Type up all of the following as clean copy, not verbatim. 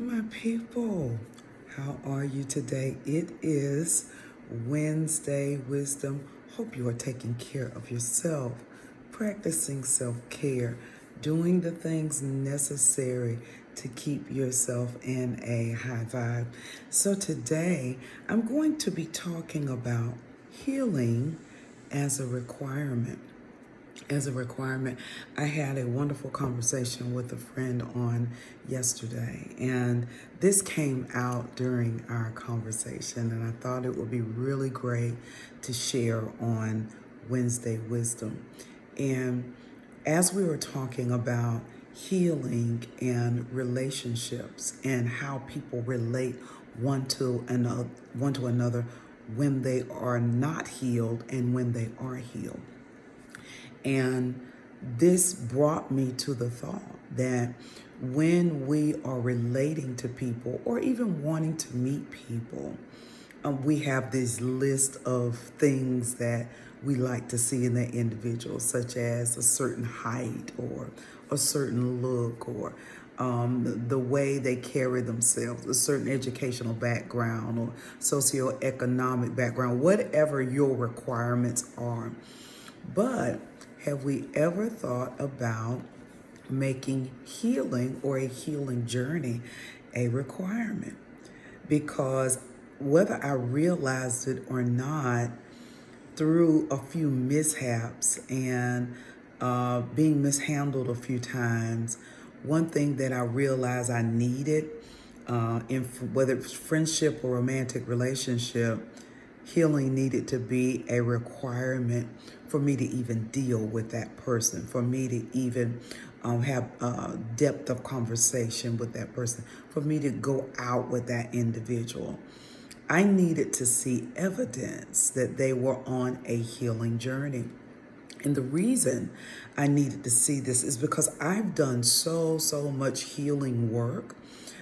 My people, how are you today? It is Wednesday Wisdom. Hope you are taking care of yourself, practicing self-care, doing the things necessary to keep yourself in a high vibe. So today, I'm going to be talking about healing as a requirement. I had a wonderful conversation with a friend on yesterday, and this came out during our conversation, and I thought it would be really great to share on Wednesday Wisdom. And as we were talking about healing and relationships and how people relate one to another when they are not healed and when they are healed. And this brought me to the thought that when we are relating to people or even wanting to meet people, we have this list of things that we like to see in that individual, such as a certain height or a certain look or the way they carry themselves, a certain educational background or socioeconomic background, whatever your requirements are. But have we ever thought about making healing or a healing journey a requirement? Because whether I realized it or not, through a few mishaps and being mishandled a few times, one thing that I realized I needed, whether it's friendship or romantic relationship, healing needed to be a requirement for me to even deal with that person, for me to even have depth of conversation with that person, for me to go out with that individual. I needed to see evidence that they were on a healing journey. And the reason I needed to see this is because I've done so much healing work.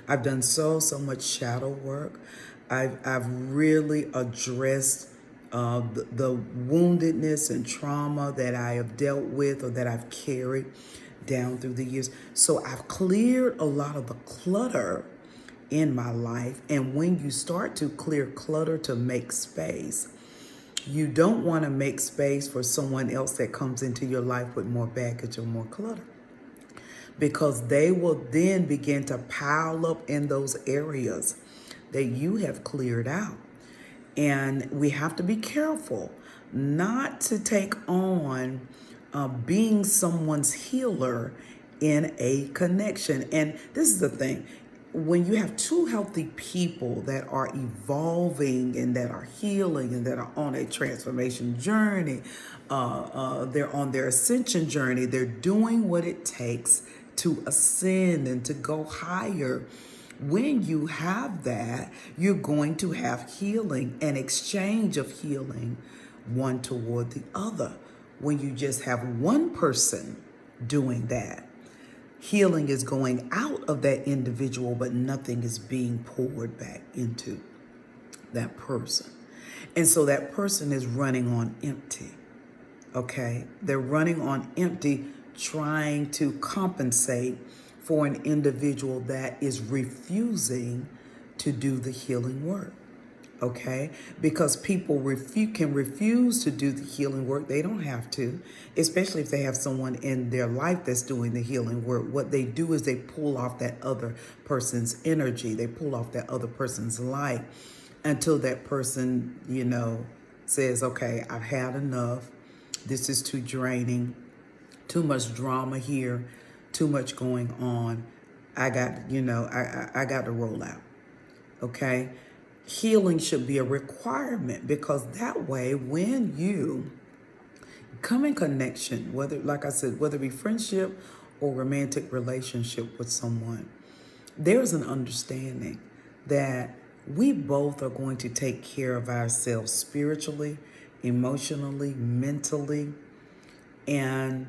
I've done so much shadow work. I've really addressed the woundedness and trauma that I have dealt with or that I've carried down through the years. So I've cleared a lot of the clutter in my life. And when you start to clear clutter to make space, you don't want to make space for someone else that comes into your life with more baggage or more clutter, because they will then begin to pile up in those areas that you have cleared out. And we have to be careful not to take on being someone's healer in a connection. And this is the thing. When you have two healthy people that are evolving and that are healing and that are on a transformation journey, they're on their ascension journey, they're doing what it takes to ascend and to go higher. When you have that, you're going to have healing, an exchange of healing, one toward the other. When you just have one person doing that, healing is going out of that individual, but nothing is being poured back into that person. And so that person is running on empty. Okay? They're running on empty, trying to compensate for an individual that is refusing to do the healing work. Okay? Because people can refuse to do the healing work. They don't have to, especially if they have someone in their life that's doing the healing work. What they do is they pull off that other person's energy. They pull off that other person's light until that person, says, okay, I've had enough. This is too draining. Too much drama here. Too much going on. I got, I got to roll out. Okay? Healing should be a requirement, because that way when you come in connection, whether, like I said, whether it be friendship or romantic relationship with someone, there's an understanding that we both are going to take care of ourselves spiritually, emotionally, mentally. And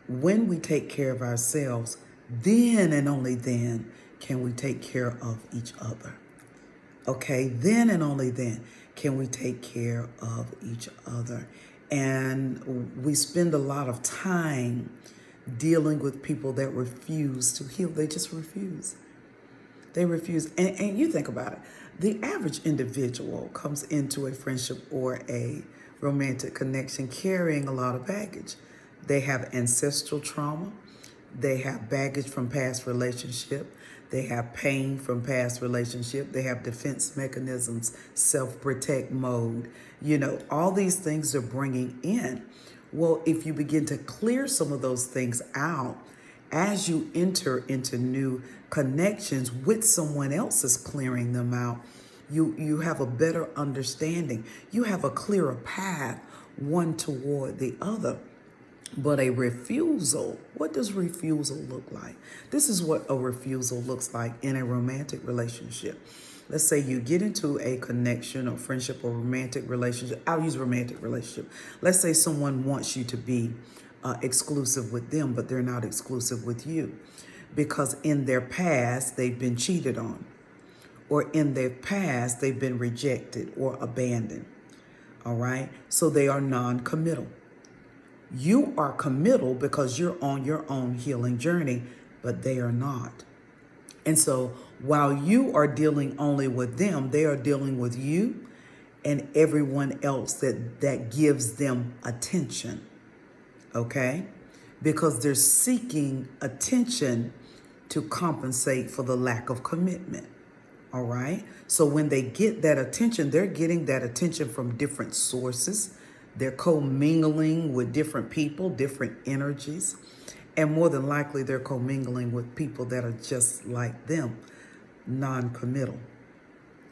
when we take care of ourselves, then and only then can we take care of each other. Okay, then and only then can we take care of each other. And we spend a lot of time dealing with people that refuse to heal. They just refuse. They refuse. And you think about it. The average individual comes into a friendship or a romantic connection carrying a lot of baggage. They have ancestral trauma. They have baggage from past relationship. They have pain from past relationship. They have defense mechanisms, self-protect mode. All these things they're bringing in. Well, if you begin to clear some of those things out, as you enter into new connections with someone else is clearing them out, you have a better understanding. You have a clearer path, one toward the other. But a refusal, what does refusal look like? This is what a refusal looks like in a romantic relationship. Let's say you get into a connection or friendship or romantic relationship. I'll use romantic relationship. Let's say someone wants you to be exclusive with them, but they're not exclusive with you because in their past they've been cheated on, or in their past they've been rejected or abandoned. All right. So they are non-committal. You are committal because you're on your own healing journey, but they are not. And so while you are dealing only with them, they are dealing with you and everyone else that gives them attention. Okay? Because they're seeking attention to compensate for the lack of commitment. All right? So when they get that attention, they're getting that attention from different sources. They're commingling with different people, different energies, and more than likely they're commingling with people that are just like them, non-committal.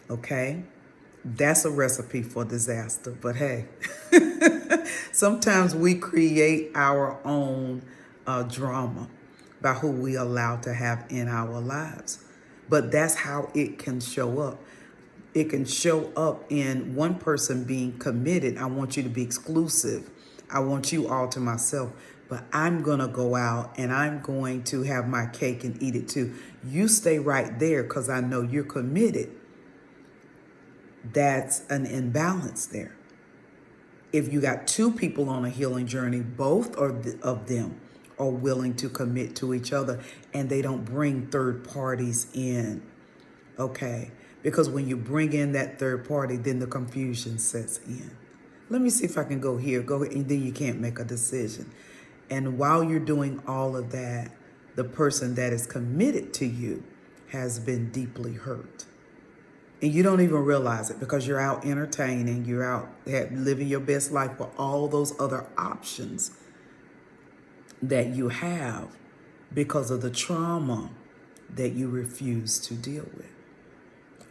Okay? That's a recipe for disaster, but hey, sometimes we create our own drama by who we allow to have in our lives. But that's how it can show up. It can show up in one person being committed. I want you to be exclusive. I want you all to myself, but I'm going to go out and I'm going to have my cake and eat it too. You stay right there because I know you're committed. That's an imbalance there. If you got two people on a healing journey, both of them are willing to commit to each other and they don't bring third parties in. Okay. Because when you bring in that third party, then the confusion sets in. Let me see if I can go here, and then you can't make a decision. And while you're doing all of that, the person that is committed to you has been deeply hurt. And you don't even realize it because you're out entertaining, you're out living your best life with all those other options that you have because of the trauma that you refuse to deal with.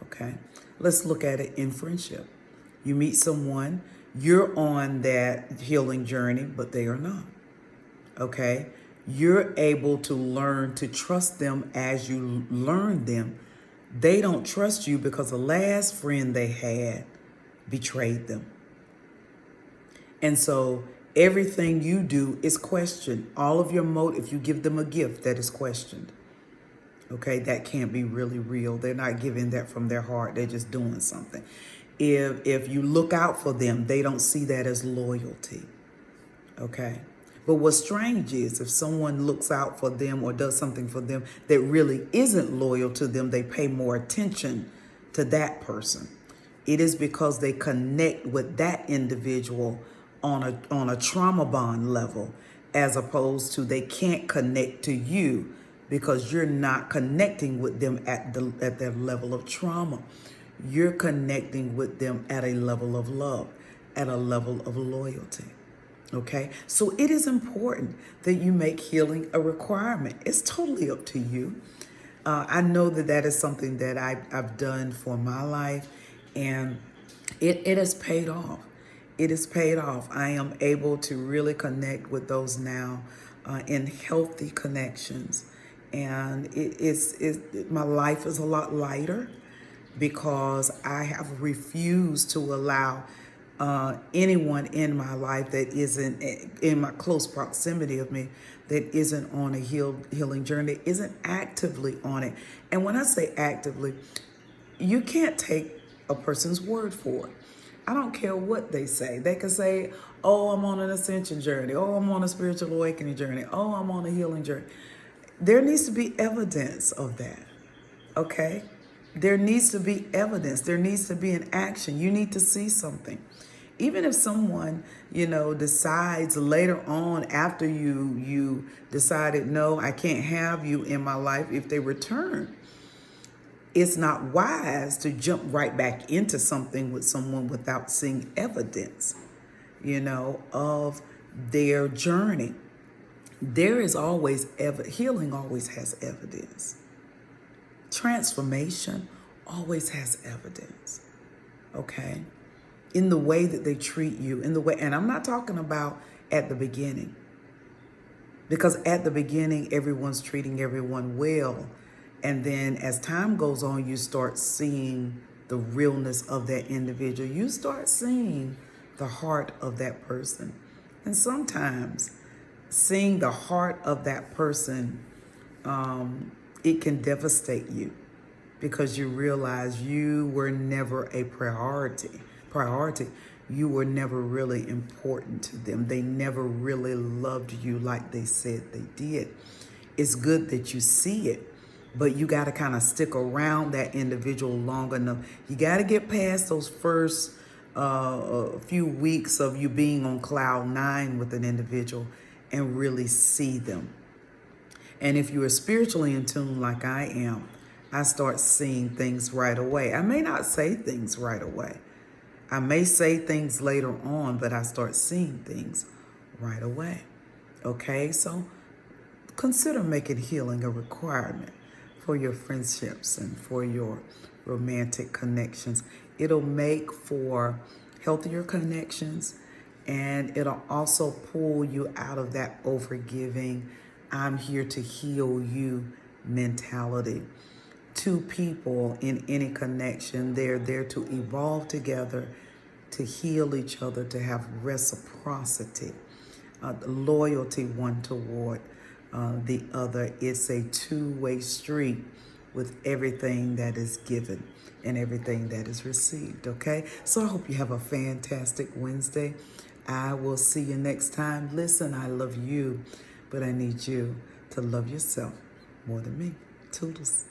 Okay, let's look at it in friendship. You meet someone, you're on that healing journey, but they are not. Okay, you're able to learn to trust them as you learn them. They don't trust you because the last friend they had betrayed them. And so everything you do is questioned. All of your motive, if you give them a gift, that is questioned. Okay, that can't be really real. They're not giving that from their heart. They're just doing something. If you look out for them, they don't see that as loyalty. Okay. But what's strange is if someone looks out for them or does something for them that really isn't loyal to them, they pay more attention to that person. It is because they connect with that individual on a trauma bond level, as opposed to they can't connect to you because you're not connecting with them at their level of trauma. You're connecting with them at a level of love, at a level of loyalty. Okay, so it is important that you make healing a requirement. It's totally up to you. I know that is something that I've done for my life, and it has paid off. It has paid off. I am able to really connect with those now in healthy connections. And my life is a lot lighter because I have refused to allow anyone in my life that isn't in my close proximity of me, that isn't on a healing journey, isn't actively on it. And when I say actively, you can't take a person's word for it. I don't care what they say. They can say, oh, I'm on an ascension journey. Oh, I'm on a spiritual awakening journey. Oh, I'm on a healing journey. There needs to be evidence of that. Okay? There needs to be evidence. There needs to be an action. You need to see something. Even if someone, decides later on after you decided, no, I can't have you in my life, if they return, it's not wise to jump right back into something with someone without seeing evidence, of their journey. There is always healing always has evidence. Transformation always has evidence. Okay? In the way that they treat you, and I'm not talking about at the beginning. Because at the beginning, everyone's treating everyone well. And then as time goes on, you start seeing the realness of that individual. You start seeing the heart of that person. And sometimes seeing the heart of that person, it can devastate you because you realize you were never a priority. You were never really important to them. They never really loved you like they said they did. It's good that you see it, but you got to kind of stick around that individual long enough. You got to get past those first few weeks of you being on cloud nine with an individual and really see them. And if you are spiritually in tune like I am, I start seeing things right away. I may not say things right away. I may say things later on, but I start seeing things right away. Okay, so consider making healing a requirement for your friendships and for your romantic connections. It'll make for healthier connections, and it'll also pull you out of that overgiving, I'm here to heal you mentality. Two people in any connection, they're there to evolve together, to heal each other, to have reciprocity, loyalty one toward the other. It's a two-way street with everything that is given and everything that is received, okay? So I hope you have a fantastic Wednesday. I will see you next time. Listen, I love you, but I need you to love yourself more than me. Toodles.